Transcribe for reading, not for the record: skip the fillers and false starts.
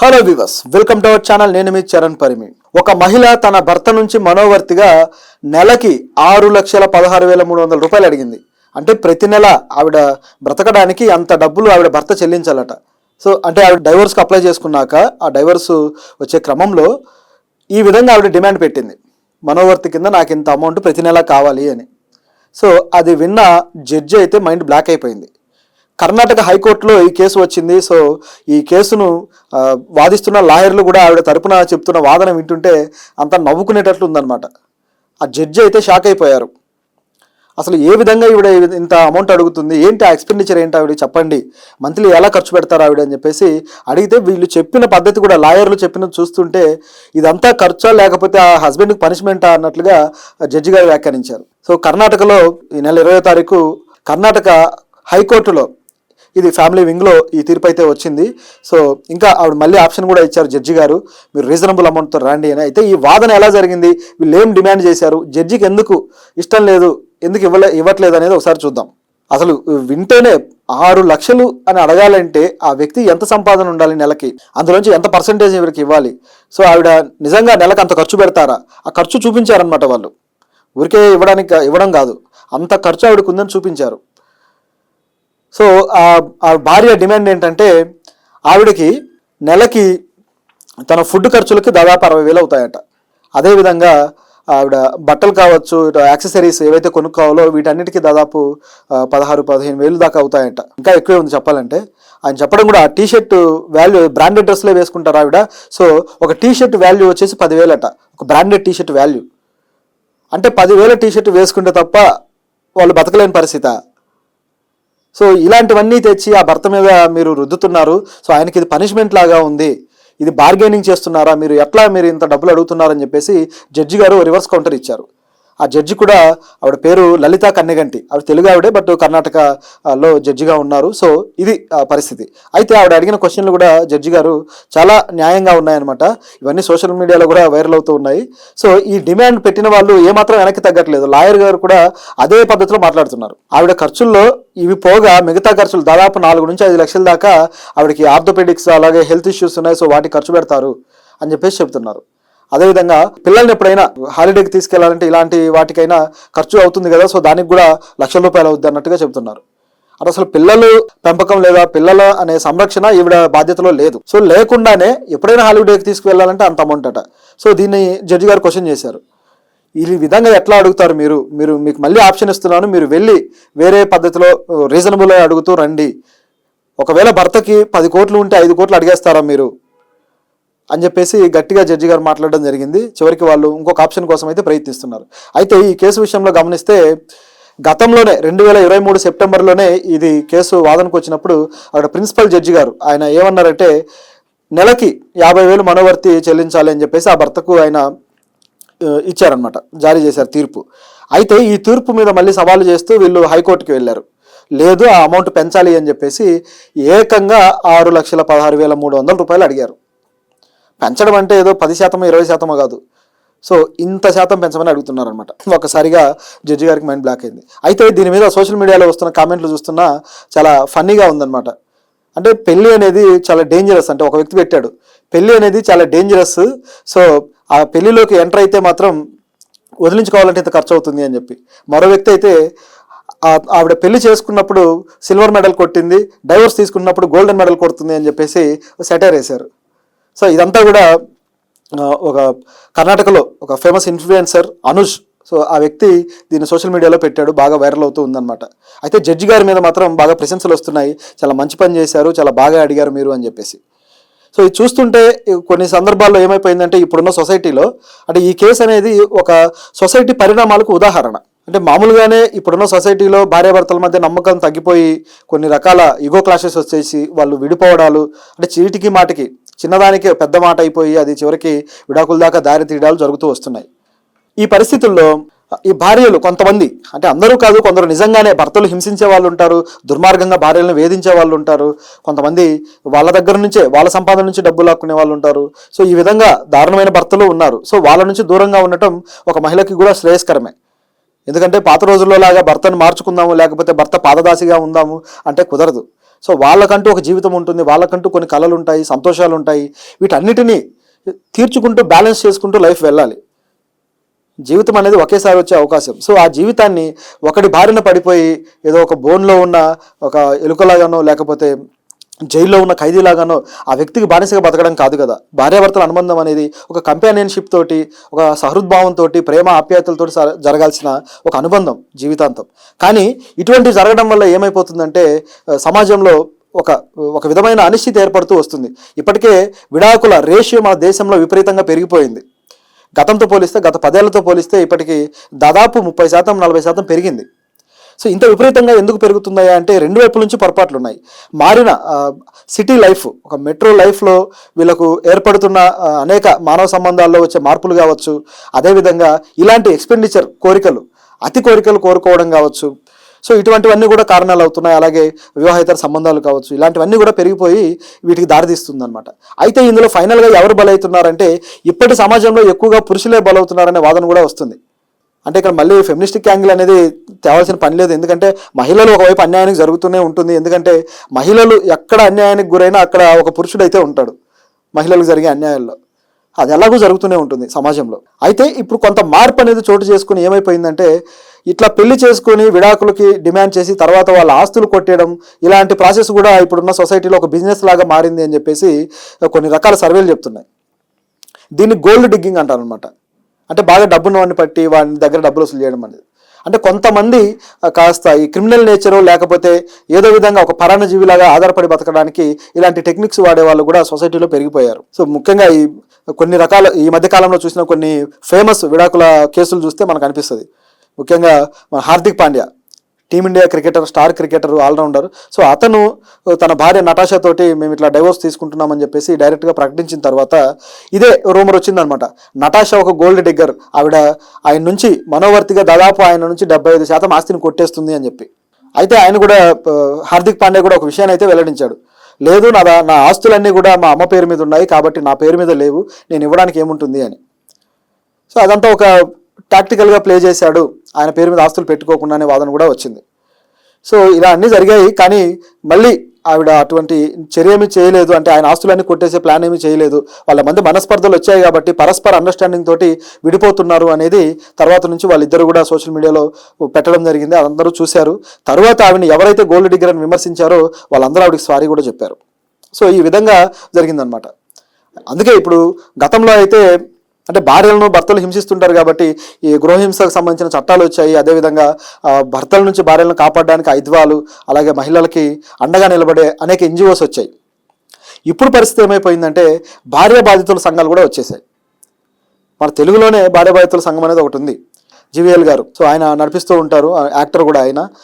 Hello viewers, welcome to our channel. నేను మీ చరణ్ పరిమి. ఒక మహిళ తన భర్త నుంచి మనోవర్తిగా నెలకి 6,16,300 రూపాయలు అడిగింది. అంటే ప్రతి నెల ఆవిడ బ్రతకడానికి అంత డబ్బులు ఆవిడ భర్త చెల్లించాలట. సో అంటే ఆవిడ డైవోర్స్కి అప్లై చేసుకున్నాక ఆ డైవోర్స్ వచ్చే క్రమంలో ఈ విధంగా ఆవిడ డిమాండ్ పెట్టింది. మనోవర్తి కింద నాకు ఇంత అమౌంట్ ప్రతి నెల కావాలి అని. సో అది విన్న జడ్జి అయితే మైండ్ బ్లాక్ అయిపోయింది. కర్ణాటక హైకోర్టులో ఈ కేసు వచ్చింది. సో ఈ కేసును వాదిస్తున్న లాయర్లు కూడా ఆవిడ తరపున చెప్తున్న వాదన వింటుంటే అంతా నవ్వుకునేటట్లు ఉందన్నమాట. ఆ జడ్జి అయితే షాక్ అయిపోయారు. అసలు ఏ విధంగా ఈవిడ ఇంత అమౌంట్ అడుగుతుంది, ఏంటి ఆ ఎక్స్పెండిచర్ ఏంటి ఆవిడ చెప్పండి, మంత్లీ ఎలా ఖర్చు పెడతారు ఆవిడ అని చెప్పేసి అడిగితే వీళ్ళు చెప్పిన పద్ధతి కూడా లాయర్లు చెప్పినది చూస్తుంటే ఇదంతా ఖర్చా లేకపోతే ఆ హస్బెండ్కి పనిష్మెంటా అన్నట్లుగా జడ్జి గారు వ్యాఖ్యానించారు. సో కర్ణాటకలో ఈ నెల 20వ తారీఖు కర్ణాటక హైకోర్టులో ఇది ఫ్యామిలీ వింగ్లో ఈ తీర్పు అయితే వచ్చింది. సో ఇంకా ఆవిడ మళ్ళీ ఆప్షన్ కూడా ఇచ్చారు జడ్జి గారు, మీరు రీజనబుల్ అమౌంట్తో రండి అని. అయితే ఈ వాదన ఎలా జరిగింది, వీళ్ళు ఏం డిమాండ్ చేశారు, జడ్జికి ఎందుకు ఇష్టం లేదు, ఎందుకు ఇవ్వట్లేదు అనేది ఒకసారి చూద్దాం. అసలు వింటేనే 6 లక్షలు అని అడగాలంటే ఆ వ్యక్తి ఎంత సంపాదన ఉండాలి నెలకి, అందులోంచి ఎంత పర్సంటేజ్ వీరికి ఇవ్వాలి. సో ఆవిడ నిజంగా నెలకు అంత ఖర్చు పెడతారా, ఆ ఖర్చు చూపించారనమాట. వాళ్ళు ఊరికే ఇవ్వడం కాదు, అంత ఖర్చు ఆవిడకు ఉందని చూపించారు. సో ఆ భార్య డిమాండ్ ఏంటంటే ఆవిడకి నెలకి తన ఫుడ్ ఖర్చులకి దాదాపు 60,000 అవుతాయట. అదేవిధంగా ఆవిడ బట్టలు కావచ్చు, యాక్సెసరీస్ ఏవైతే కొనుక్కోవాలో వీటన్నిటికీ దాదాపు 16,000-15,000 దాకా అవుతాయంట. ఇంకా ఎక్కువే ఉంది చెప్పాలంటే. ఆయన చెప్పడం కూడా ఆ టీషర్ట్ వాల్యూ బ్రాండెడ్ డ్రెస్లే వేసుకుంటారు ఆవిడ. సో ఒక టీషర్ట్ వాల్యూ వచ్చేసి 10,000 అట, ఒక బ్రాండెడ్ టీషర్ట్ వాల్యూ. అంటే 10,000 టీషర్ట్ వేసుకుంటే తప్ప వాళ్ళు బతకలేని పరిస్థితి. సో ఇలాంటివన్నీ తెచ్చి ఆ భర్త మీద మీరు రుద్దుతున్నారు. సో ఆయనకి ఇది పనిష్మెంట్ లాగా ఉంది, ఇది బార్గెనింగ్ చేస్తున్నారా, మీరు ఇంత డబ్బులు అడుగుతున్నారని చెప్పేసి జడ్జి గారు రివర్స్ కౌంటర్ ఇచ్చారు. ఆ జడ్జి కూడా ఆవిడ పేరు లలితా కన్నెగంటి, ఆవిడ తెలుగు ఆవిడే, బట్ కర్ణాటకలో జడ్జిగా ఉన్నారు. సో ఇది పరిస్థితి. అయితే ఆవిడ అడిగిన క్వశ్చన్లు కూడా జడ్జి గారు చాలా న్యాయంగా ఉన్నాయన్నమాట. ఇవన్నీ సోషల్ మీడియాలో కూడా వైరల్ అవుతూ ఉన్నాయి. సో ఈ డిమాండ్ పెట్టిన వాళ్ళు ఏమాత్రం వెనక్కి తగ్గట్లేదు. లాయర్ గారు కూడా అదే పద్ధతిలో మాట్లాడుతున్నారు. ఆవిడ ఖర్చుల్లో ఇవి పోగా మిగతా ఖర్చులు దాదాపు 4-5 లక్షల దాకా ఆవిడకి ఆర్థోపెడిక్స్ అలాగే హెల్త్ ఇష్యూస్ ఉన్నాయి. సో వాటికి ఖర్చు పెడతారు అని చెప్పేసి చెప్తున్నారు. అదేవిధంగా పిల్లల్ని ఎప్పుడైనా హాలిడేకి తీసుకెళ్లాలంటే ఇలాంటి వాటికైనా ఖర్చు అవుతుంది కదా, సో దానికి కూడా లక్షల రూపాయలు అవుద్ది అన్నట్టుగా చెప్తున్నారు. అంటే అసలు పిల్లలు పెంపకం లేదా పిల్లల అనే సంరక్షణ ఈవిడ బాధ్యతలో లేదు. సో లేకుండానే ఎప్పుడైనా హాలిడేకి తీసుకువెళ్ళాలంటే అంత అమౌంట్ అట. సో దీన్ని జడ్జి గారు క్వశ్చన్ చేశారు. ఈ విధంగా ఎట్లా అడుగుతారు మీకు మళ్ళీ ఆప్షన్ ఇస్తున్నాను, మీరు వెళ్ళి వేరే పద్ధతిలో రీజనబుల్ అడుగుతూ రండి. ఒకవేళ భర్తకి 10 కోట్లు ఉంటే 5 కోట్లు అడిగేస్తారా మీరు అని చెప్పేసి గట్టిగా జడ్జి గారు మాట్లాడడం జరిగింది. చివరికి వాళ్ళు ఇంకొక ఆప్షన్ కోసం అయితే ప్రయత్నిస్తున్నారు. అయితే ఈ కేసు విషయంలో గమనిస్తే గతంలోనే 2023 సెప్టెంబర్లోనే ఇది కేసు వాదనకు వచ్చినప్పుడు అక్కడ ప్రిన్సిపల్ జడ్జి గారు ఆయన ఏమన్నారంటే నెలకి 50,000 మనోవర్తి చెల్లించాలి అని చెప్పేసి ఆ భర్తకు ఆయన ఇచ్చారనమాట, జారీ చేశారు తీర్పు. అయితే ఈ తీర్పు మీద మళ్ళీ సవాలు చేస్తూ వీళ్ళు హైకోర్టుకి వెళ్ళారు. లేదు, ఆ అమౌంట్ పెంచాలి అని చెప్పేసి ఏకంగా 6,16,300 రూపాయలు అడిగారు. పెంచడం అంటే ఏదో 10%, 20% కాదు. సో ఇంత శాతం పెంచమని అడుగుతున్నారు అనమాట. ఒకసారిగా జడ్జి గారికి మైండ్ బ్లాక్ అయింది. అయితే దీని మీద సోషల్ మీడియాలో వస్తున్న కామెంట్లు చూస్తున్నా చాలా ఫన్నీగా ఉందన్నమాట. అంటే పెళ్ళి అనేది చాలా డేంజరస్, అంటే ఒక వ్యక్తి పెట్టాడు, పెళ్ళి అనేది చాలా డేంజరస్. సో ఆ పెళ్లిలోకి ఎంటర్ అయితే మాత్రం వదిలించుకోవాలంటే ఇంత ఖర్చు అవుతుంది అని చెప్పి. మరో వ్యక్తి అయితే ఆవిడ పెళ్లి చేసుకున్నప్పుడు సిల్వర్ మెడల్ కొట్టింది, డైవోర్స్ తీసుకున్నప్పుడు గోల్డెన్ మెడల్ కొడుతుంది అని చెప్పేసి సెటైర్ వేశారు. సో ఇదంతా కూడా ఒక కర్ణాటకలో ఒక ఫేమస్ ఇన్ఫ్లుయెన్సర్ అనుజ్, సో ఆ వ్యక్తి దీన్ని సోషల్ మీడియాలో పెట్టాడు, బాగా వైరల్ అవుతూ ఉందన్నమాట. అయితే జడ్జి గారి మీద మాత్రం బాగా ప్రశంసలు వస్తున్నాయి, చాలా మంచి పని చేశారు, చాలా బాగా అడిగారు మీరు అని చెప్పేసి. సో ఇది చూస్తుంటే కొన్ని సందర్భాల్లో ఏమైపోయిందంటే ఇప్పుడున్న సొసైటీలో అంటే ఈ కేసు అనేది ఒక సొసైటీ పరిణామాలకు ఉదాహరణ. అంటే మామూలుగానే ఇప్పుడున్న సొసైటీలో భార్యాభర్తల మధ్య నమ్మకం తగ్గిపోయి కొన్ని రకాల ఈగో క్లాషెస్ వచ్చేసి వాళ్ళు విడిపోవడాలు, అంటే చీటికి మాటికి చిన్నదానికి పెద్ద మాట అయిపోయి అది చివరికి విడాకుల దాకా దారి తీయడాలు జరుగుతూ వస్తున్నాయి. ఈ పరిస్థితుల్లో ఈ భార్యలు కొంతమంది, అంటే అందరూ కాదు, కొందరు నిజంగానే భర్తలు హింసించే వాళ్ళు ఉంటారు, దుర్మార్గంగా భార్యలను వేధించే వాళ్ళు ఉంటారు, కొంతమంది వాళ్ళ దగ్గర నుంచే వాళ్ళ సంపాదన నుంచి డబ్బులు లాక్కునే వాళ్ళు ఉంటారు. సో ఈ విధంగా దారుణమైన భర్తలు ఉన్నారు. సో వాళ్ళ నుంచి దూరంగా ఉండటం ఒక మహిళకి కూడా శ్రేయస్కరమే. ఎందుకంటే పాత రోజుల్లో లాగా భర్తను మార్చుకుందాము లేకపోతే భర్త పాదదాసిగా ఉందాము అంటే కుదరదు. సో వాళ్ళకంటూ ఒక జీవితం ఉంటుంది, వాళ్ళకంటూ కొన్ని కళలు ఉంటాయి, సంతోషాలు ఉంటాయి. వీటన్నిటినీ తీర్చుకుంటూ బ్యాలెన్స్ చేసుకుంటూ లైఫ్ వెళ్ళాలి. జీవితం అనేది ఒకేసారి వచ్చే అవకాశం. సో ఆ జీవితాన్ని ఒకటి బారిన పడిపోయి ఏదో ఒక బోన్లో ఉన్న ఒక ఎలుకలాగానో లేకపోతే జైల్లో ఉన్న ఖైదీలాగానో ఆ వ్యక్తికి బానిసగా బతకడం కాదు కదా. భార్యాభర్తల అనుబంధం అనేది ఒక కంపానియన్షిప్ తోటి, ఒక సహృద్భావంతో, ప్రేమ ఆప్యాయతలతో జరగాల్సిన ఒక అనుబంధం జీవితాంతం. కానీ ఇటువంటి జరగడం వల్ల ఏమైపోతుందంటే సమాజంలో ఒక ఒక విధమైన అనిశ్చితి ఏర్పడుతూ వస్తుంది. ఇప్పటికే విడాకుల రేషియో మన దేశంలో విపరీతంగా పెరిగిపోయింది. గతంతో పోలిస్తే, గత 10 ఏళ్లతో పోలిస్తే ఇప్పటికీ దాదాపు 30%, 40% పెరిగింది. సో ఇంత విపరీతంగా ఎందుకు పెరుగుతున్నాయా అంటే రెండు వైపుల నుంచి పొరపాట్లు ఉన్నాయి. మారిన సిటీ లైఫ్, ఒక మెట్రో లైఫ్లో వీళ్ళకు ఏర్పడుతున్న అనేక మానవ సంబంధాల్లో వచ్చే మార్పులు కావచ్చు, అదేవిధంగా ఇలాంటి ఎక్స్పెండిచర్ కోరికలు, అతి కోరికలు కోరుకోవడం కావచ్చు. సో ఇటువంటివన్నీ కూడా కారణాలు అవుతున్నాయి. అలాగే వివాహేతర సంబంధాలు కావచ్చు, ఇలాంటివన్నీ కూడా పెరిగిపోయి వీటికి దారితీస్తుంది అనమాట. అయితే ఇందులో ఫైనల్గా ఎవరు బలవుతున్నారంటే ఇప్పటి సమాజంలో ఎక్కువగా పురుషులే బలవుతున్నారనే వాదన కూడా వస్తుంది. అంటే ఇక్కడ మళ్ళీ ఫెమినిస్టిక్ యాంగిల్ అనేది తేవాల్సిన పని లేదు. ఎందుకంటే మహిళలు ఒకవైపు అన్యాయానికి జరుగుతూనే ఉంటుంది. ఎందుకంటే మహిళలు ఎక్కడ అన్యాయానికి గురైనా అక్కడ ఒక పురుషుడైతే ఉంటాడు మహిళలకు జరిగే అన్యాయాల్లో. అది ఎలాగూ జరుగుతూనే ఉంటుంది సమాజంలో. అయితే ఇప్పుడు కొంత మార్పు అనేది చోటు చేసుకుని ఏమైపోయిందంటే ఇట్లా పెళ్లి చేసుకుని విడాకులకి డిమాండ్ చేసి తర్వాత వాళ్ళ ఆస్తులు కొట్టేయడం, ఇలాంటి ప్రాసెస్ కూడా ఇప్పుడున్న సొసైటీలో ఒక బిజినెస్ లాగా మారింది అని చెప్పేసి కొన్ని రకాల సర్వేలు చెప్తున్నాయి. దీన్ని గోల్డ్ డిగ్గింగ్ అంటారు అనమాట. అంటే బాగా డబ్బున్న వాడిని పట్టి వాడి దగ్గర డబ్బులు వసూలు చేయడం అనేది. అంటే కొంతమంది కాస్త ఈ క్రిమినల్ నేచరు లేకపోతే ఏదో విధంగా ఒక పరాన్నజీవిలాగా ఆధారపడి బతకడానికి ఇలాంటి టెక్నిక్స్ వాడే వాళ్ళు కూడా సొసైటీలో పెరిగిపోయారు. సో ముఖ్యంగా ఈ కొన్ని రకాల ఈ మధ్యకాలంలో చూసిన కొన్ని ఫేమస్ విడాకుల కేసులు చూస్తే మనకు అనిపిస్తుంది. ముఖ్యంగా మన Hardik Pandya, team india cricketer, star cricketer, all rounder. So అతను తన భార్య నటాషా తోటి మేము ఇట్లా డైవోర్స్ తీసుకుంటున్నామని చెప్పేసి డైరెక్ట్గా ప్రకటించిన తర్వాత ఇదే రూమర్ వచ్చిందనమాట. నటాషా ఒక గోల్డ్ డిగ్గర్, ఆవిడ ఆయన నుంచి మనోవర్తిగా దాదాపు ఆయన నుంచి 75% ఆస్తిని కొట్టేస్తుంది అని చెప్పి. అయితే ఆయన కూడా హార్దిక్ పాండ్యా కూడా ఒక విషయాన్ని అయితే వెల్లడించాడు. లేదు, నా ఆస్తులన్నీ కూడా మా అమ్మ పేరు మీద ఉన్నాయి కాబట్టి నా పేరు మీద లేవు, నేను ఇవ్వడానికి ఏముంటుంది అని. సో అదంతా ఒక టాక్టికల్గా ప్లే చేశాడు, ఆయన పేరు మీద ఆస్తులు పెట్టుకోకుండా అనే వాదన కూడా వచ్చింది. సో ఇలా అన్నీ జరిగాయి. కానీ మళ్ళీ ఆవిడ అటువంటి చర్య ఏమీ చేయలేదు. అంటే ఆయన ఆస్తులన్నీ కొట్టేసే ప్లాన్ ఏమీ చేయలేదు. వాళ్ళ మధ్య మనస్పర్ధలు వచ్చాయి కాబట్టి పరస్పర అండర్స్టాండింగ్ తోటి విడిపోతున్నారు అనేది తర్వాత నుంచి వాళ్ళిద్దరు కూడా సోషల్ మీడియాలో పెట్టడం జరిగింది. అందరూ చూశారు. తర్వాత ఆవిడని ఎవరైతే గోల్డ్ డిగ్గర్ అని విమర్శించారో వాళ్ళందరూ ఆవిడకి సారీ కూడా చెప్పారు. సో ఈ విధంగా జరిగిందనమాట. అందుకే ఇప్పుడు గతంలో అయితే అంటే భార్యలను భర్తలు హింసిస్తుంటారు కాబట్టి ఈ గృహహింసకు సంబంధించిన చట్టాలు వచ్చాయి. అదేవిధంగా భర్తల నుంచి భార్యలను కాపాడడానికి ఐద్వాలు, అలాగే మహిళలకి అండగా నిలబడే అనేక ఎన్జిఓస్ వచ్చాయి. ఇప్పుడు పరిస్థితి ఏమైపోయిందంటే భార్య బాధితుల సంఘాలు కూడా వచ్చేసాయి. మన తెలుగులోనే భార్య బాధితుల సంఘం అనేది ఒకటి ఉంది, జీవీఎల్ గారు. సో ఆయన నడిపిస్తూ ఉంటారు, యాక్టర్ కూడా ఆయన.